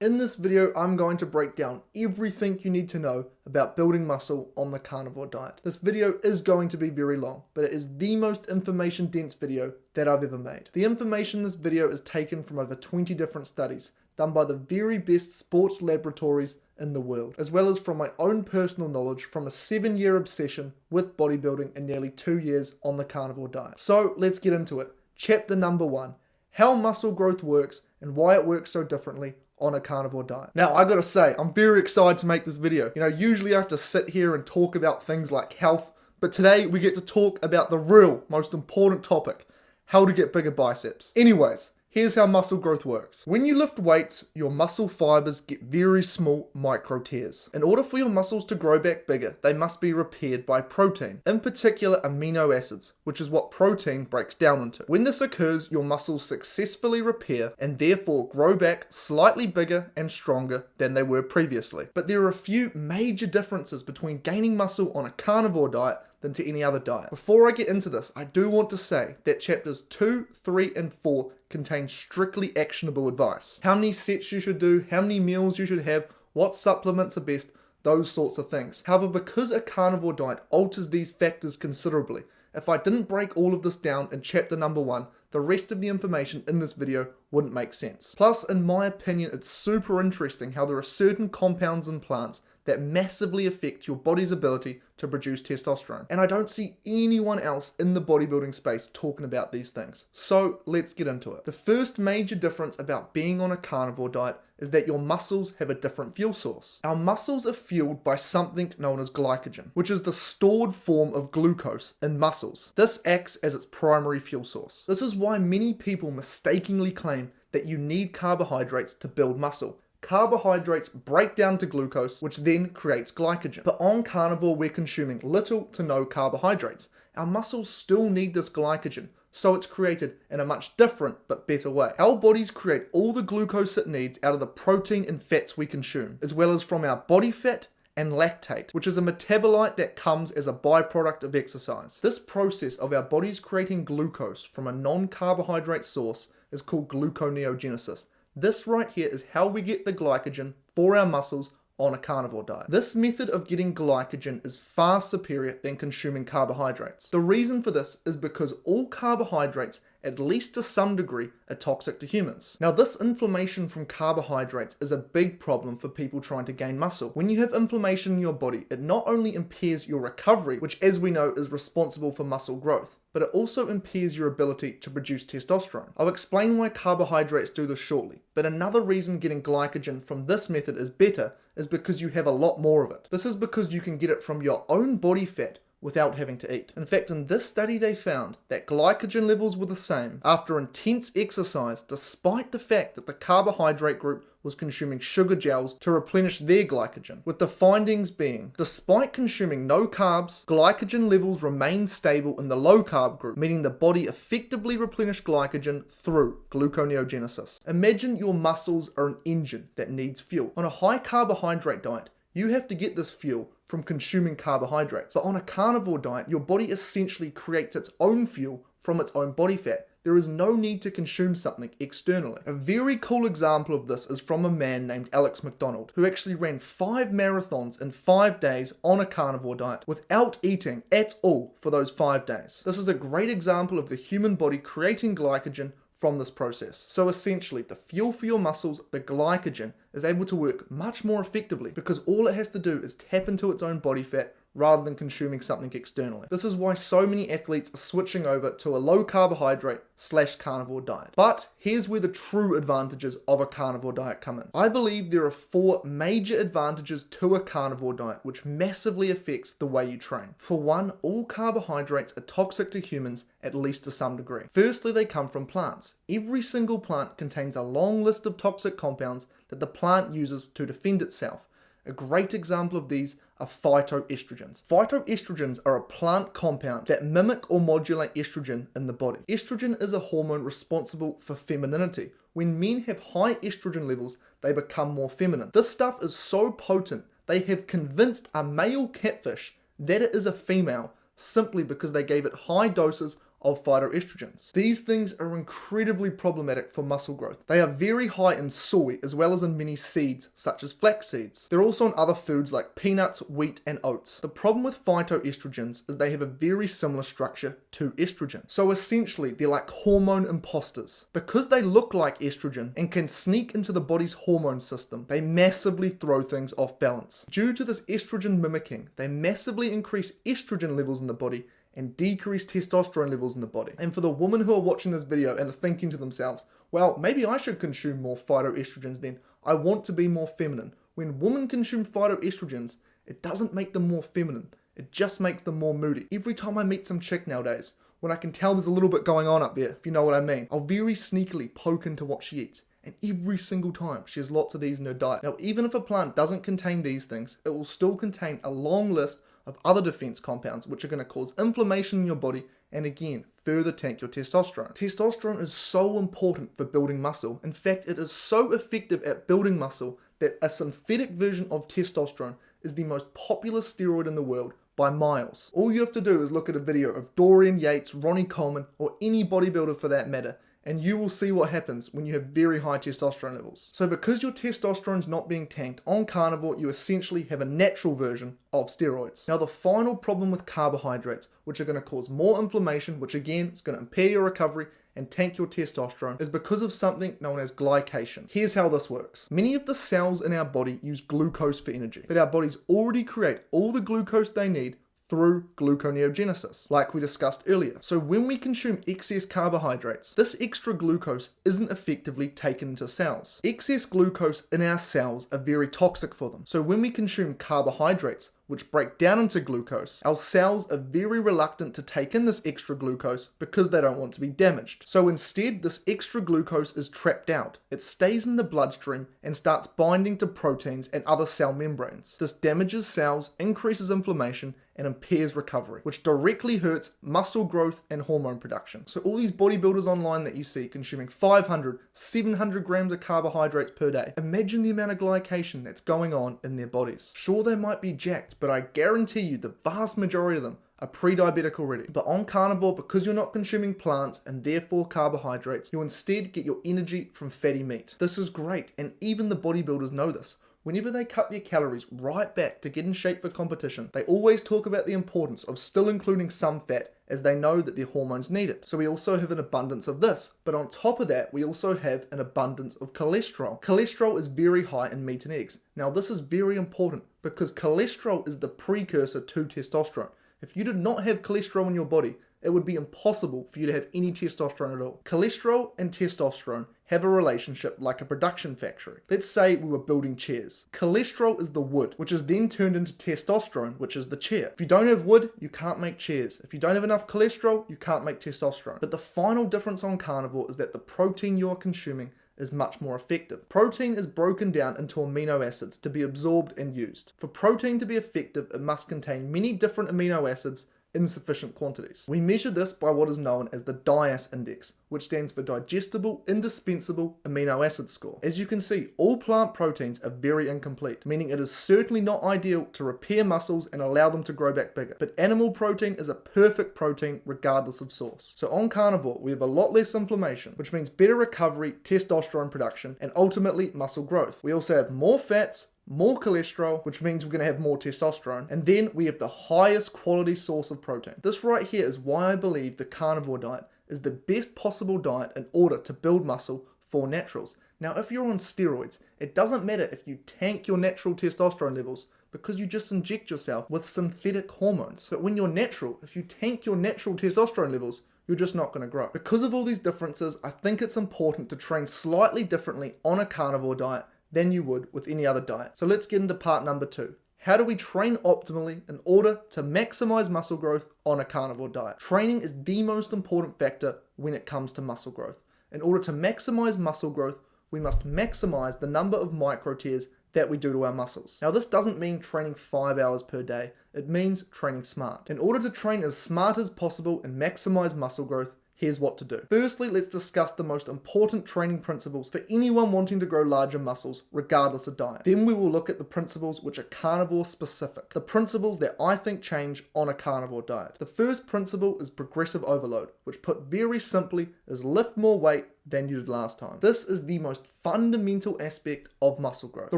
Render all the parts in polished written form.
In this video, I'm going to break down everything you need to know about building muscle on the carnivore diet. This video is going to be very long, but it is the most information-dense video that I've ever made. The information in this video is taken from over 20 different studies done by the very best sports laboratories in the world, as well as from my own personal knowledge from a 7-year obsession with bodybuilding and nearly 2 years on the carnivore diet. So let's get into it. Chapter number 1, how muscle growth works and why it works so differently on a carnivore diet. Now, I gotta say, I'm very excited to make this video. Usually I have to sit here and talk about things like health, but today we get to talk about the real, most important topic, how to get bigger biceps. Anyways, here's how muscle growth works. When you lift weights, your muscle fibers get very small micro tears. In order for your muscles to grow back bigger, they must be repaired by protein, in particular amino acids, which is what protein breaks down into. When this occurs, your muscles successfully repair and therefore grow back slightly bigger and stronger than they were previously. But there are a few major differences between gaining muscle on a carnivore diet than to any other diet. Before I get into this, I do want to say that chapters 2, 3, and 4 contain strictly actionable advice. How many sets you should do, how many meals you should have, what supplements are best, those sorts of things. However, because a carnivore diet alters these factors considerably, if I didn't break all of this down in chapter number 1, the rest of the information in this video wouldn't make sense. Plus, in my opinion, it's super interesting how there are certain compounds in plants that massively affect your body's ability to produce testosterone. And I don't see anyone else in the bodybuilding space talking about these things. So let's get into it. The first major difference about being on a carnivore diet is that your muscles have a different fuel source. Our muscles are fueled by something known as glycogen, which is the stored form of glucose in muscles. This acts as its primary fuel source. This is why many people mistakenly claim that you need carbohydrates to build muscle. Carbohydrates break down to glucose, which then creates glycogen. But on carnivore, we're consuming little to no carbohydrates. Our muscles still need this glycogen, so it's created in a much different but better way. Our bodies create all the glucose it needs out of the protein and fats we consume, as well as from our body fat and lactate, which is a metabolite that comes as a byproduct of exercise. This process of our bodies creating glucose from a non-carbohydrate source is called gluconeogenesis. This right here is how we get the glycogen for our muscles on a carnivore diet. This method of getting glycogen is far superior than consuming carbohydrates. The reason for this is because all carbohydrates, at least to some degree, are toxic to humans. Now, this inflammation from carbohydrates is a big problem for people trying to gain muscle. When you have inflammation in your body, it not only impairs your recovery, which as we know is responsible for muscle growth, but it also impairs your ability to produce testosterone. I'll explain why carbohydrates do this shortly, but another reason getting glycogen from this method is better is because you have a lot more of it. This is because you can get it from your own body fat without having to eat. In fact, in this study they found that glycogen levels were the same after intense exercise, despite the fact that the carbohydrate group was consuming sugar gels to replenish their glycogen, with the findings being, despite consuming no carbs, glycogen levels remained stable in the low carb group, meaning the body effectively replenished glycogen through gluconeogenesis. Imagine your muscles are an engine that needs fuel. On a high carbohydrate diet, you have to get this fuel from consuming carbohydrates. But on a carnivore diet, your body essentially creates its own fuel from its own body fat. There is no need to consume something externally. A very cool example of this is from a man named Alex McDonald, who actually ran 5 marathons in 5 days on a carnivore diet without eating at all for those 5 days. This is a great example of the human body creating glycogen from this process. So essentially, the fuel for your muscles, the glycogen, is able to work much more effectively because all it has to do is tap into its own body fat rather than consuming something externally. This is why so many athletes are switching over to a low carbohydrate / carnivore diet. But here's where the true advantages of a carnivore diet come in. I believe there are 4 major advantages to a carnivore diet which massively affects the way you train. For one, all carbohydrates are toxic to humans, at least to some degree. Firstly, they come from plants. Every single plant contains a long list of toxic compounds that the plant uses to defend itself. A great example of these are phytoestrogens. Phytoestrogens are a plant compound that mimic or modulate estrogen in the body. Estrogen is a hormone responsible for femininity. When men have high estrogen levels, they become more feminine. This stuff is so potent, they have convinced a male catfish that it is a female simply because they gave it high doses of phytoestrogens. These things are incredibly problematic for muscle growth. They are very high in soy as well as in many seeds such as flax seeds. They're also in other foods like peanuts, wheat and oats. The problem with phytoestrogens is they have a very similar structure to estrogen. So essentially they're like hormone imposters. Because they look like estrogen and can sneak into the body's hormone system, they massively throw things off balance. Due to this estrogen mimicking, they massively increase estrogen levels in the body and decrease testosterone levels in the body. And for the women who are watching this video and are thinking to themselves, well, maybe I should consume more phytoestrogens then. I want to be more feminine. When women consume phytoestrogens, it doesn't make them more feminine. It just makes them more moody. Every time I meet some chick nowadays, when I can tell there's a little bit going on up there, if you know what I mean, I'll very sneakily poke into what she eats. And every single time she has lots of these in her diet. Now, even if a plant doesn't contain these things, it will still contain a long list of other defense compounds which are going to cause inflammation in your body and again further tank your testosterone. Testosterone is so important for building muscle. In fact, it is so effective at building muscle that a synthetic version of testosterone is the most popular steroid in the world by miles. All you have to do is look at a video of Dorian Yates, Ronnie Coleman, or any bodybuilder for that matter, and you will see what happens when you have very high testosterone levels. So because your testosterone is not being tanked on carnivore, you essentially have a natural version of steroids. Now the final problem with carbohydrates, which are going to cause more inflammation, which again is going to impair your recovery and tank your testosterone, is because of something known as glycation. Here's how this works. Many of the cells in our body use glucose for energy, but our bodies already create all the glucose they need through gluconeogenesis, like we discussed earlier. So when we consume excess carbohydrates, this extra glucose isn't effectively taken into cells. Excess glucose in our cells are very toxic for them. So when we consume carbohydrates, which break down into glucose, our cells are very reluctant to take in this extra glucose because they don't want to be damaged. So instead, this extra glucose is trapped out. It stays in the bloodstream and starts binding to proteins and other cell membranes. This damages cells, increases inflammation, and impairs recovery, which directly hurts muscle growth and hormone production. So all these bodybuilders online that you see consuming 500, 700 grams of carbohydrates per day, imagine the amount of glycation that's going on in their bodies. Sure, they might be jacked, but I guarantee you the vast majority of them are pre-diabetic already. But on carnivore, because you're not consuming plants and therefore carbohydrates, you instead get your energy from fatty meat. This is great, and even the bodybuilders know this. Whenever they cut their calories right back to get in shape for competition, they always talk about the importance of still including some fat, as they know that their hormones need it. So we also have an abundance of this. But on top of that, we also have an abundance of cholesterol. Cholesterol is very high in meat and eggs. Now this is very important because cholesterol is the precursor to testosterone. If you did not have cholesterol in your body, it would be impossible for you to have any testosterone at all. Cholesterol and testosterone have a relationship like a production factory. Let's say we were building chairs. Cholesterol is the wood, which is then turned into testosterone, which is the chair. If you don't have wood, you can't make chairs. If you don't have enough cholesterol, you can't make testosterone. But the final difference on carnivore is that the protein you are consuming is much more effective. Protein is broken down into amino acids to be absorbed and used. For protein to be effective, it must contain many different amino acids in sufficient quantities. We measure this by what is known as the DIAS index, which stands for digestible indispensable amino acid score. As you can see, all plant proteins are very incomplete, meaning it is certainly not ideal to repair muscles and allow them to grow back bigger. But animal protein is a perfect protein regardless of source. So on carnivore, we have a lot less inflammation, which means better recovery, testosterone production, and ultimately muscle growth. We also have more fats, more cholesterol, which means we're going to have more testosterone, and then we have the highest quality source of protein. This right here is why I believe the carnivore diet is the best possible diet in order to build muscle for naturals. Now, if you're on steroids, it doesn't matter if you tank your natural testosterone levels because you just inject yourself with synthetic hormones. But when you're natural, if you tank your natural testosterone levels, you're just not going to grow. Because of all these differences, I think it's important to train slightly differently on a carnivore diet than you would with any other diet. So let's get into part number 2. How do we train optimally in order to maximize muscle growth on a carnivore diet? Training is the most important factor when it comes to muscle growth. In order to maximize muscle growth, we must maximize the number of micro tears that we do to our muscles. Now this doesn't mean training 5 hours per day, it means training smart. In order to train as smart as possible and maximize muscle growth, here's what to do. Firstly, let's discuss the most important training principles for anyone wanting to grow larger muscles, regardless of diet. Then we will look at the principles which are carnivore specific, the principles that I think change on a carnivore diet. The first principle is progressive overload, which put very simply is lift more weight than you did last time. This is the most fundamental aspect of muscle growth. The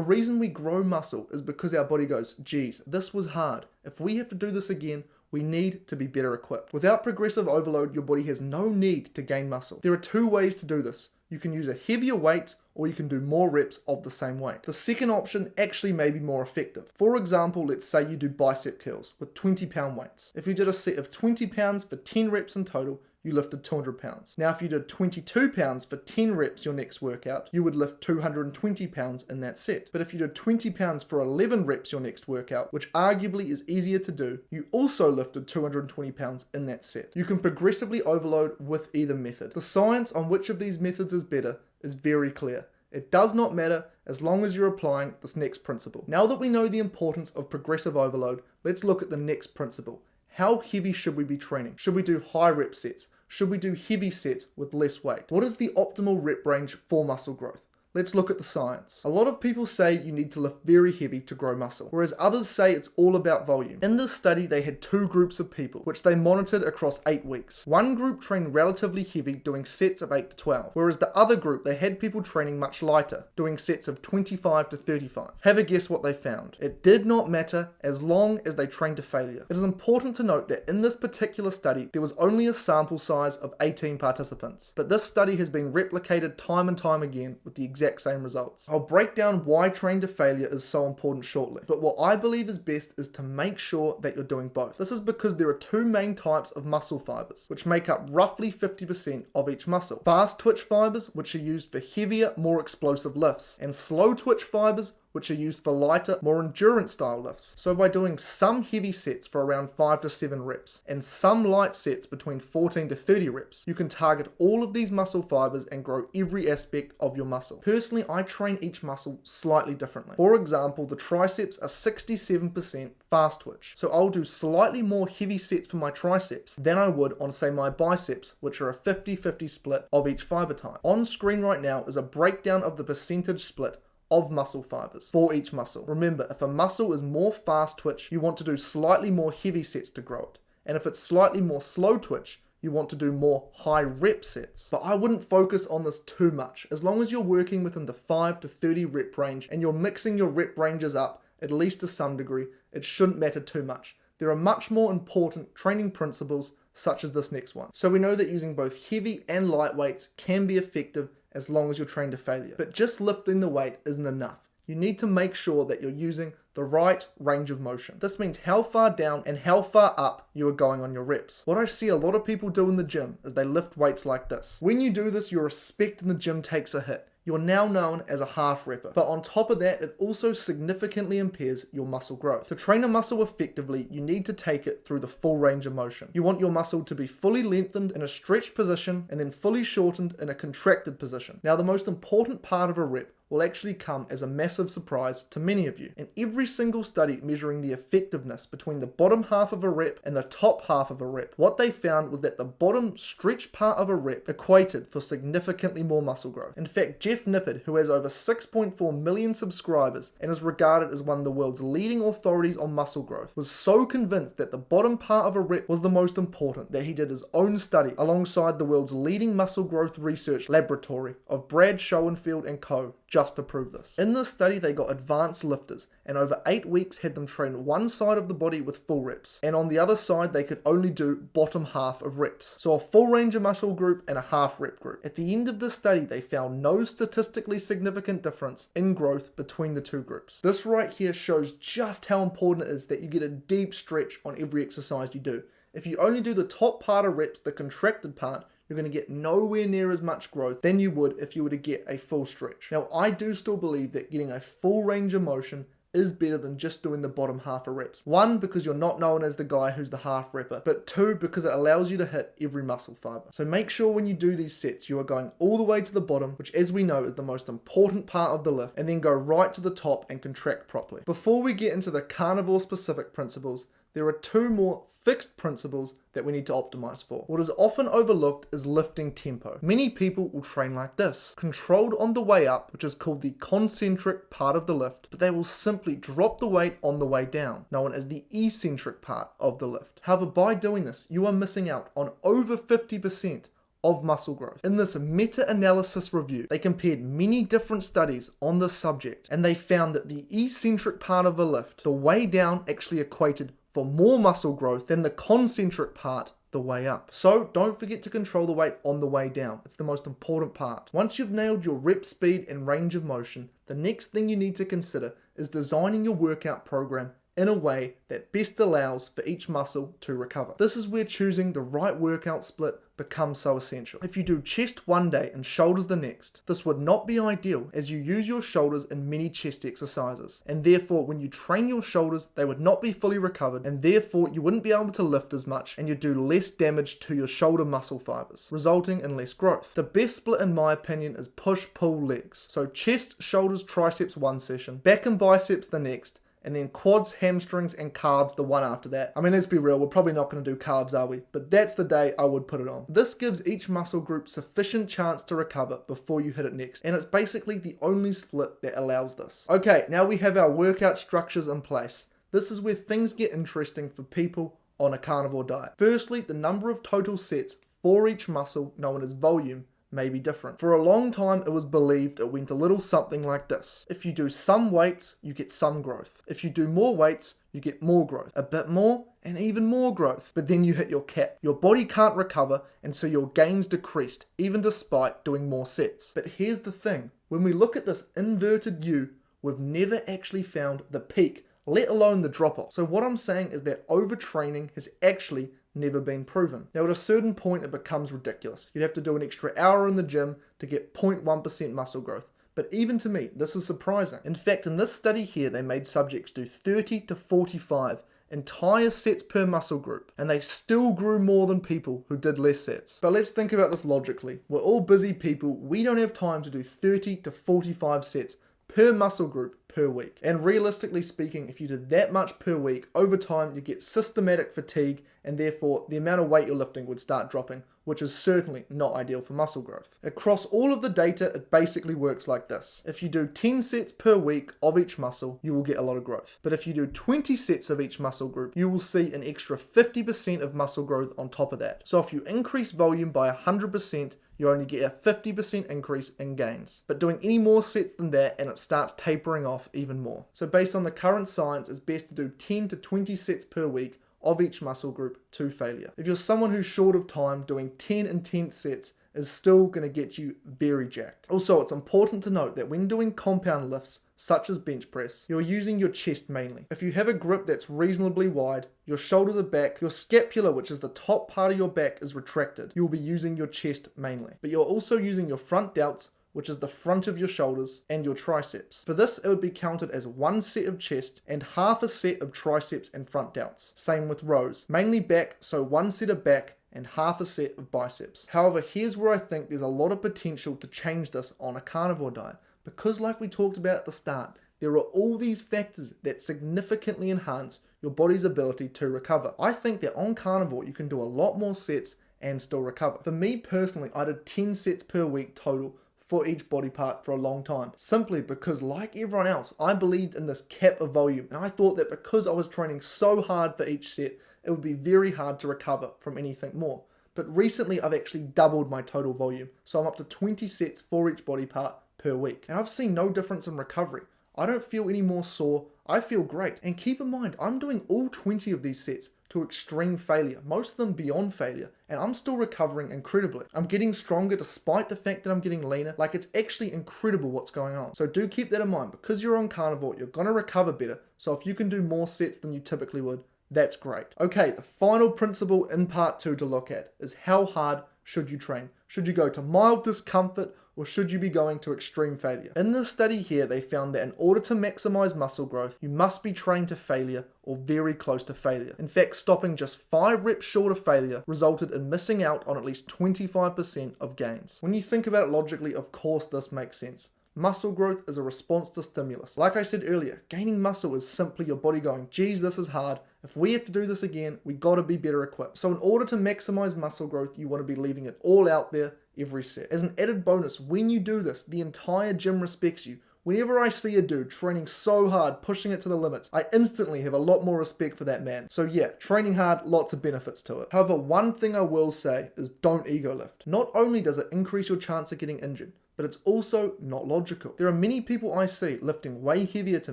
reason we grow muscle is because our body goes, geez, this was hard. If we have to do this again, we need to be better equipped. Without progressive overload, your body has no need to gain muscle. There are two ways to do this. You can use a heavier weight, or you can do more reps of the same weight. The second option actually may be more effective. For example, let's say you do bicep curls with 20-pound weights. If you did a set of 20 pounds for 10 reps in total, you lifted 200 pounds. Now, if you did 22 pounds for 10 reps your next workout, you would lift 220 pounds in that set. But if you did 20 pounds for 11 reps your next workout, which arguably is easier to do, you also lifted 220 pounds in that set. You can progressively overload with either method. The science on which of these methods is better is very clear. It does not matter as long as you're applying this next principle. Now that we know the importance of progressive overload, let's look at the next principle. How heavy should we be training? Should we do high rep sets? Should we do heavy sets with less weight? What is the optimal rep range for muscle growth? Let's look at the science. A lot of people say you need to lift very heavy to grow muscle, whereas others say it's all about volume. In this study, they had two groups of people, which they monitored across 8 weeks. One group trained relatively heavy, doing sets of 8 to 12, whereas the other group, they had people training much lighter, doing sets of 25 to 35. Have a guess what they found. It did not matter as long as they trained to failure. It is important to note that in this particular study, there was only a sample size of 18 participants, but this study has been replicated time and time again with the exact same results. I'll break down why train to failure is so important shortly, but what I believe is best is to make sure that you're doing both. This is because there are two main types of muscle fibers, which make up roughly 50% of each muscle. Fast twitch fibers, which are used for heavier, more explosive lifts, and slow twitch fibers, which are used for lighter, more endurance style lifts. So by doing some heavy sets for around 5 to 7 reps and some light sets between 14 to 30 reps, you can target all of these muscle fibers and grow every aspect of your muscle. Personally, I train each muscle slightly differently. For example, the triceps are 67% fast twitch. So I'll do slightly more heavy sets for my triceps than I would on, say, my biceps, which are a 50-50 split of each fiber type. On screen right now is a breakdown of the percentage split of muscle fibers for each muscle. Remember, if a muscle is more fast twitch, you want to do slightly more heavy sets to grow it. And if it's slightly more slow twitch, you want to do more high rep sets. But I wouldn't focus on this too much. As long as you're working within the 5 to 30 rep range and you're mixing your rep ranges up, at least to some degree, it shouldn't matter too much. There are much more important training principles such as this next one. So we know that using both heavy and light weights can be effective as long as you're trained to failure. But just lifting the weight isn't enough. You need to make sure that you're using the right range of motion. This means how far down and how far up you are going on your reps. What I see a lot of people do in the gym is they lift weights like this. When you do this, your respect in the gym takes a hit. You're now known as a half repper. But on top of that, it also significantly impairs your muscle growth. To train a muscle effectively, you need to take it through the full range of motion. You want your muscle to be fully lengthened in a stretched position and then fully shortened in a contracted position. Now, the most important part of a rep will actually come as a massive surprise to many of you. In every single study measuring the effectiveness between the bottom half of a rep and the top half of a rep, what they found was that the bottom stretched part of a rep equated for significantly more muscle growth. In fact, Jeff Nippard, who has over 6.4 million subscribers and is regarded as one of the world's leading authorities on muscle growth, was so convinced that the bottom part of a rep was the most important that he did his own study alongside the world's leading muscle growth research laboratory of Brad Schoenfeld and co. just to prove this. In this study, they got advanced lifters and over 8 weeks had them train one side of the body with full reps, and on the other side they could only do bottom half of reps. So a full range of muscle group and a half rep group. At the end of the study, they found no statistically significant difference in growth between the two groups. This right here shows just how important it is that you get a deep stretch on every exercise you do. If you only do the top part of reps, the contracted part, you're going to get nowhere near as much growth than you would if you were to get a full stretch. Now, I do still believe that getting a full range of motion is better than just doing the bottom half of reps. One, because you're not known as the guy who's the half repper, but two, because it allows you to hit every muscle fiber. So make sure when you do these sets, you are going all the way to the bottom, which as we know is the most important part of the lift, and then go right to the top and contract properly. Before we get into the carnivore specific principles, there are two more fixed principles that we need to optimize for. What is often overlooked is lifting tempo. Many people will train like this, controlled on the way up, which is called the concentric part of the lift, but they will simply drop the weight on the way down, known as the eccentric part of the lift. However, by doing this, you are missing out on over 50% of muscle growth. In this meta-analysis review, they compared many different studies on this subject, and they found that the eccentric part of a lift, the way down, actually equated for more muscle growth than the concentric part the way up. So don't forget to control the weight on the way down. It's the most important part. Once you've nailed your rep speed and range of motion, the next thing you need to consider is designing your workout program in a way that best allows for each muscle to recover. This is where choosing the right workout split becomes so essential. If you do chest one day and shoulders the next, this would not be ideal as you use your shoulders in many chest exercises, and therefore when you train your shoulders they would not be fully recovered, and therefore you wouldn't be able to lift as much and you'd do less damage to your shoulder muscle fibers, resulting in less growth. The best split in my opinion is push-pull legs. So chest, shoulders, triceps one session, back and biceps the next, and then quads, hamstrings, and calves the one after that. I mean, let's be real, we're probably not going to do calves, are we? But that's the day I would put it on. This gives each muscle group sufficient chance to recover before you hit it next, and it's basically the only split that allows this. Okay, now we have our workout structures in place. This is where things get interesting for people on a carnivore diet. Firstly, the number of total sets for each muscle, known as volume, may be different. For a long time, it was believed it went a little something like this. If you do some weights, you get some growth. If you do more weights, you get more growth. A bit more, and even more growth. But then you hit your cap. Your body can't recover, and so your gains decreased, even despite doing more sets. But here's the thing. When we look at this inverted U, we've never actually found the peak, let alone the drop-off. So what I'm saying is that overtraining has actually never been proven. Now at a certain point it becomes ridiculous. You'd have to do an extra hour in the gym to get 0.1% muscle growth. But even to me, this is surprising. In fact, in this study here, they made subjects do 30 to 45 entire sets per muscle group, and they still grew more than people who did less sets. But let's think about this logically. We're all busy people. We don't have time to do 30 to 45 sets per muscle group per week. And realistically speaking, if you did that much per week, over time you get systematic fatigue, and therefore the amount of weight you're lifting would start dropping, which is certainly not ideal for muscle growth. Across all of the data, it basically works like this. If you do 10 sets per week of each muscle, you will get a lot of growth. But if you do 20 sets of each muscle group, you will see an extra 50% of muscle growth on top of that. So if you increase volume by 100%, you only get a 50% increase in gains. But doing any more sets than that and it starts tapering off even more. So based on the current science, it's best to do 10 to 20 sets per week of each muscle group to failure. If you're someone who's short of time, doing 10 intense sets is still going to get you very jacked. Also, it's important to note that when doing compound lifts, such as bench press, you're using your chest mainly. If you have a grip that's reasonably wide, your shoulders are back, your scapula, which is the top part of your back, is retracted, you'll be using your chest mainly. But you're also using your front delts, which is the front of your shoulders, and your triceps. For this, it would be counted as one set of chest and half a set of triceps and front delts. Same with rows. Mainly back, so one set of back and half a set of biceps. However, here's where I think there's a lot of potential to change this on a carnivore diet, because like we talked about at the start, there are all these factors that significantly enhance your body's ability to recover. I think that on carnivore, you can do a lot more sets and still recover. For me personally, I did 10 sets per week total for each body part for a long time, simply because like everyone else, I believed in this cap of volume, and I thought that because I was training so hard for each set, it would be very hard to recover from anything more. But recently I've actually doubled my total volume, so I'm up to 20 sets for each body part per week, and I've seen no difference in recovery. I don't feel any more sore, I feel great. And keep in mind, I'm doing all 20 of these sets to extreme failure, most of them beyond failure, and I'm still recovering incredibly. I'm getting stronger despite the fact that I'm getting leaner. Like, it's actually incredible what's going on. So do keep that in mind. Because you're on carnivore, you're gonna recover better. So if you can do more sets than you typically would, that's great. Okay, the final principle in part 2 to look at is how hard should you train? Should you go to mild discomfort, or should you be going to extreme failure? In this study here, they found that in order to maximize muscle growth, you must be trained to failure or very close to failure. In fact, stopping just 5 reps short of failure resulted in missing out on at least 25% of gains. When you think about it logically, of course this makes sense. Muscle growth is a response to stimulus. Like I said earlier, gaining muscle is simply your body going, geez, this is hard. If we have to do this again, we gotta be better equipped. So in order to maximize muscle growth, you wanna be leaving it all out there every set. As an added bonus, when you do this, the entire gym respects you. Whenever I see a dude training so hard, pushing it to the limits, I instantly have a lot more respect for that man. So yeah, training hard, lots of benefits to it. However, one thing I will say is don't ego lift. Not only does it increase your chance of getting injured, but it's also not logical. There are many people I see lifting way heavier to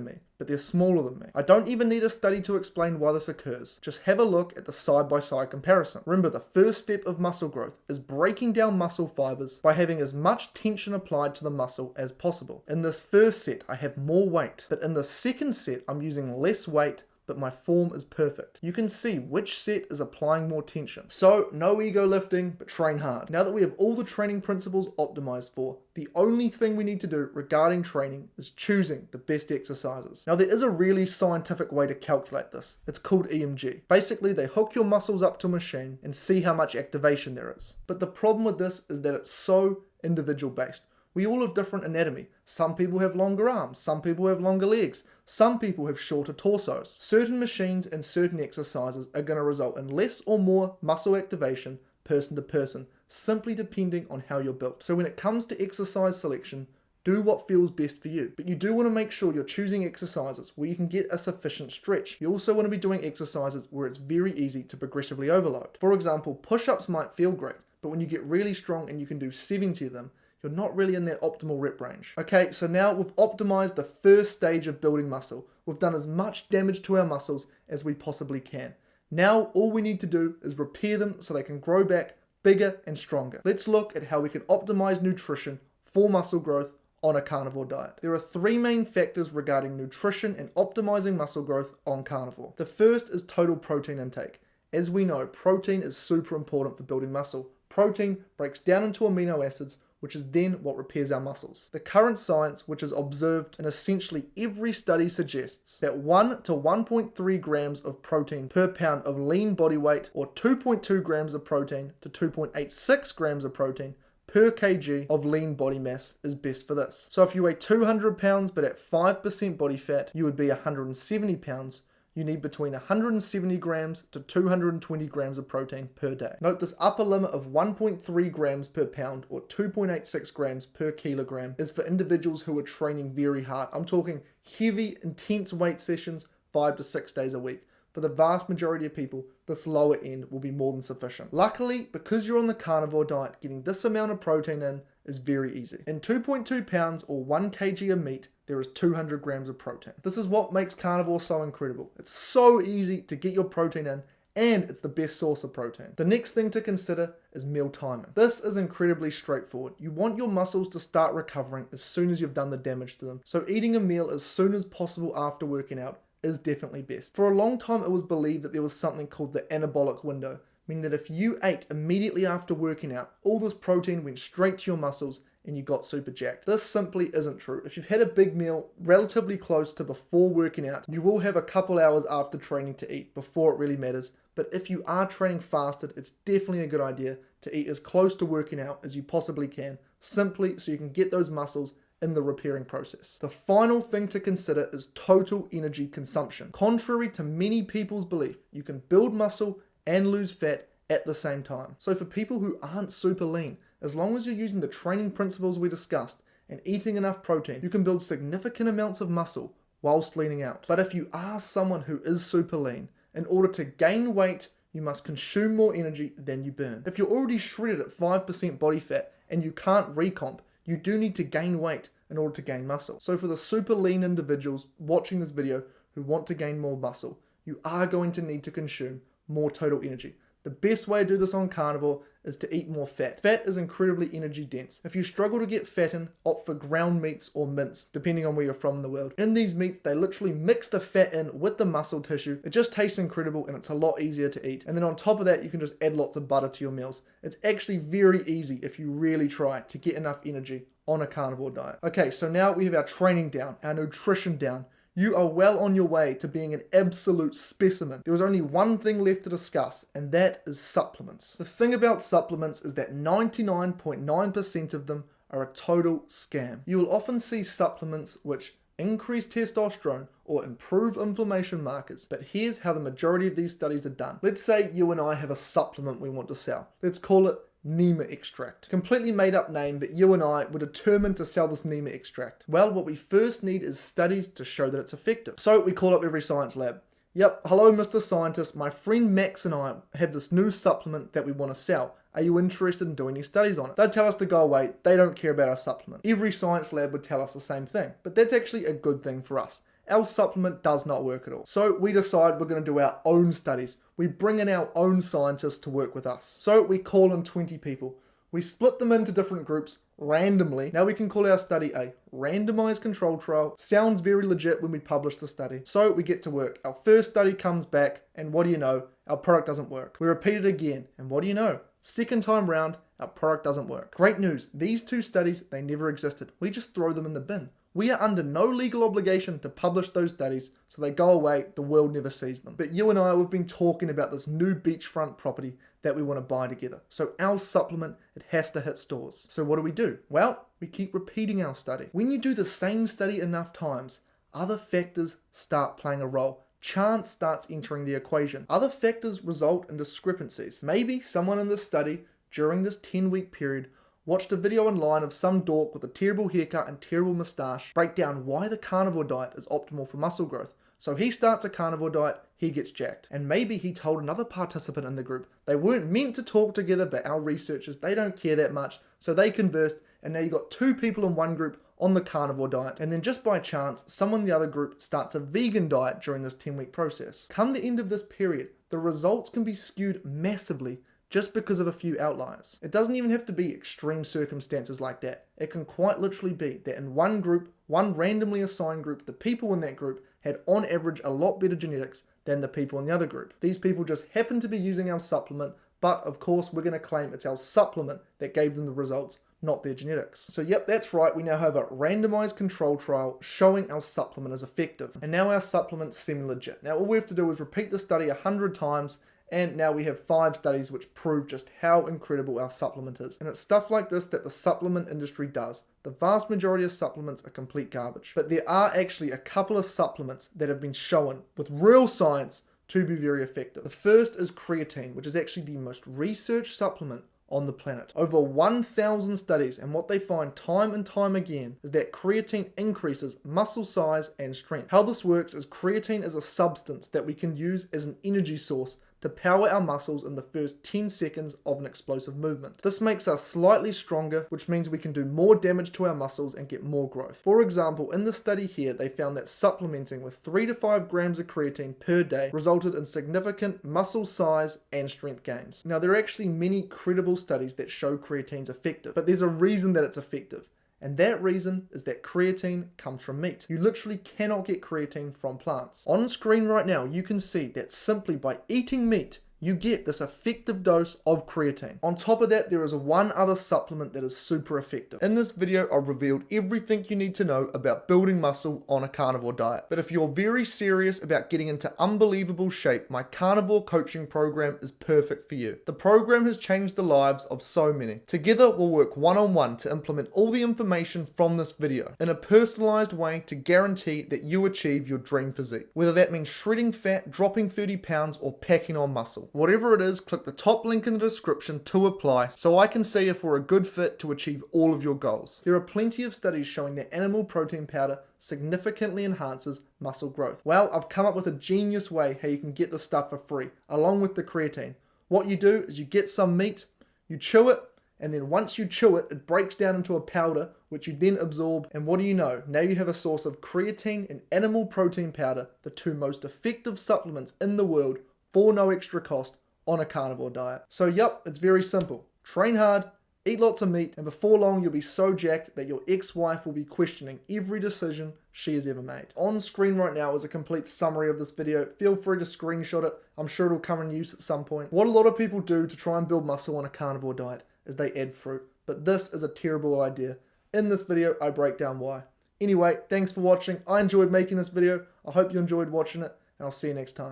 me, but they're smaller than me. I don't even need a study to explain why this occurs. Just have a look at the side-by-side comparison. Remember, the first step of muscle growth is breaking down muscle fibers by having as much tension applied to the muscle as possible. In this first set, I have more weight, but in the second set, I'm using less weight, but my form is perfect. You can see which set is applying more tension. So no ego lifting, but train hard. Now that we have all the training principles optimized for, the only thing we need to do regarding training is choosing the best exercises. Now there is a really scientific way to calculate this. It's called EMG. Basically, they hook your muscles up to a machine and see how much activation there is. But the problem with this is that it's so individual based. We all have different anatomy. Some people have longer arms, some people have longer legs, some people have shorter torsos. Certain machines and certain exercises are going to result in less or more muscle activation person to person, simply depending on how you're built. So when it comes to exercise selection, do what feels best for you. But you do want to make sure you're choosing exercises where you can get a sufficient stretch. You also want to be doing exercises where it's very easy to progressively overload. For example, push-ups might feel great, but when you get really strong and you can do 70 of them, you're not really in that optimal rep range. Okay, so now we've optimized the first stage of building muscle. We've done as much damage to our muscles as we possibly can. Now all we need to do is repair them so they can grow back bigger and stronger. Let's look at how we can optimize nutrition for muscle growth on a carnivore diet. There are three main factors regarding nutrition and optimizing muscle growth on carnivore. The first is total protein intake. As we know, protein is super important for building muscle. Protein breaks down into amino acids, which is then what repairs our muscles. The current science, which is observed in essentially every study, suggests that 1 to 1.3 grams of protein per pound of lean body weight, or 2.2 grams of protein to 2.86 grams of protein per kg of lean body mass is best for this. So if you weigh 200 pounds but at 5% body fat, you would be 170 pounds. You need between 170 grams to 220 grams of protein per day. Note this upper limit of 1.3 grams per pound or 2.86 grams per kilogram is for individuals who are training very hard. I'm talking heavy, intense weight sessions 5 to 6 days a week. For the vast majority of people, this lower end will be more than sufficient. Luckily, because you're on the carnivore diet, getting this amount of protein in is very easy. In 2.2 pounds or 1 kg of meat, there is 200 grams of protein. This is what makes carnivore so incredible. It's so easy to get your protein in, and it's the best source of protein. The next thing to consider is meal timing. This is incredibly straightforward. You want your muscles to start recovering as soon as you've done the damage to them. So eating a meal as soon as possible after working out is definitely best. For a long time, it was believed that there was something called the anabolic window, meaning that if you ate immediately after working out, all this protein went straight to your muscles and you got super jacked. This simply isn't true. If you've had a big meal relatively close to before working out, you will have a couple hours after training to eat before it really matters. But if you are training fasted, it's definitely a good idea to eat as close to working out as you possibly can, simply so you can get those muscles in the repairing process. The final thing to consider is total energy consumption. Contrary to many people's belief, you can build muscle and lose fat at the same time. So for people who aren't super lean, as long as you're using the training principles we discussed and eating enough protein, you can build significant amounts of muscle whilst leaning out. But if you are someone who is super lean, in order to gain weight, you must consume more energy than you burn. If you're already shredded at 5% body fat and you can't recomp, you do need to gain weight in order to gain muscle. So for the super lean individuals watching this video who want to gain more muscle, you are going to need to consume more total energy. The best way to do this on carnivore is to eat more fat. Fat is incredibly energy dense. If you struggle to get fat in, opt for ground meats or mince, depending on where you're from in the world. In these meats, they literally mix the fat in with the muscle tissue. It just tastes incredible and it's a lot easier to eat. And then on top of that, you can just add lots of butter to your meals. It's actually very easy if you really try to get enough energy on a carnivore diet. Okay, so now we have our training down, our nutrition down. You are well on your way to being an absolute specimen. There is only one thing left to discuss, and that is supplements. The thing about supplements is that 99.9% of them are a total scam. You will often see supplements which increase testosterone or improve inflammation markers, but here's how the majority of these studies are done. Let's say you and I have a supplement we want to sell. Let's call it Nema extract. Completely made up name, but you and I were determined to sell this Nema extract. Well, what we first need is studies to show that it's effective. So we call up every science lab. Yep, hello Mr. Scientist, my friend Max and I have this new supplement that we want to sell. Are you interested in doing any studies on it? They'd tell us to go away, they don't care about our supplement. Every science lab would tell us the same thing, but that's actually a good thing for us. Our supplement does not work at all. So we decide we're going to do our own studies. We bring in our own scientists to work with us. So we call in 20 people. We split them into different groups randomly. Now we can call our study a randomized control trial. Sounds very legit when we publish the study. So we get to work. Our first study comes back, and what do you know? Our product doesn't work. We repeat it again, and what do you know? Second time round, our product doesn't work. Great news. These two studies, they never existed. We just throw them in the bin. We are under no legal obligation to publish those studies, so they go away, the world never sees them. But you and I, we've been talking about this new beachfront property that we want to buy together. So our supplement, it has to hit stores. So what do? Well, we keep repeating our study. When you do the same study enough times, other factors start playing a role. Chance starts entering the equation. Other factors result in discrepancies. Maybe someone in this study, during this 10-week period, watched a video online of some dork with a terrible haircut and terrible moustache break down why the carnivore diet is optimal for muscle growth. So he starts a carnivore diet, he gets jacked. And maybe he told another participant in the group. They weren't meant to talk together, but our researchers, they don't care that much. So they conversed, and now you got two people in one group on the carnivore diet. And then just by chance, someone in the other group starts a vegan diet during this 10-week process. Come the end of this period, the results can be skewed massively just because of a few outliers. It doesn't even have to be extreme circumstances like that. It can quite literally be that in one group, one randomly assigned group, the people in that group had on average a lot better genetics than the people in the other group. These people just happen to be using our supplement, but of course we're going to claim it's our supplement that gave them the results, not their genetics. So yep, that's right, we now have a randomized control trial showing our supplement is effective. And now our supplement's semi-legit. Now all we have to do is repeat the study 100 times, and now we have 5 studies which prove just how incredible our supplement is. And it's stuff like this that the supplement industry does. The vast majority of supplements are complete garbage. But there are actually a couple of supplements that have been shown with real science to be very effective. The first is creatine, which is actually the most researched supplement on the planet. Over 1,000 studies, and what they find time and time again is that creatine increases muscle size and strength. How this works is creatine is a substance that we can use as an energy source to power our muscles in the first 10 seconds of an explosive movement. This makes us slightly stronger, which means we can do more damage to our muscles and get more growth. For example, in the study here, they found that supplementing with 3 to 5 grams of creatine per day resulted in significant muscle size and strength gains. Now, there are actually many credible studies that show creatine's effective, but there's a reason that it's effective. And that reason is that creatine comes from meat. You literally cannot get creatine from plants. On screen right now, you can see that simply by eating meat, you get this effective dose of creatine. On top of that, there is one other supplement that is super effective. In this video, I've revealed everything you need to know about building muscle on a carnivore diet. But if you're very serious about getting into unbelievable shape, my carnivore coaching program is perfect for you. The program has changed the lives of so many. Together, we'll work one-on-one to implement all the information from this video in a personalized way to guarantee that you achieve your dream physique. Whether that means shredding fat, dropping 30 pounds, or packing on muscle. Whatever it is, click the top link in the description to apply so I can see if we're a good fit to achieve all of your goals. There are plenty of studies showing that animal protein powder significantly enhances muscle growth. Well, I've come up with a genius way how you can get this stuff for free, along with the creatine. What you do is you get some meat, you chew it, and then once you chew it, it breaks down into a powder, which you then absorb, and what do you know? Now you have a source of creatine and animal protein powder, the two most effective supplements in the world, for no extra cost on a carnivore diet. So yep, it's very simple. Train hard, eat lots of meat, and before long you'll be so jacked that your ex-wife will be questioning every decision she has ever made. On screen right now is a complete summary of this video. Feel free to screenshot it. I'm sure it'll come in use at some point. What a lot of people do to try and build muscle on a carnivore diet is they add fruit, but this is a terrible idea. In this video, I break down why. Anyway, thanks for watching. I enjoyed making this video. I hope you enjoyed watching it, and I'll see you next time.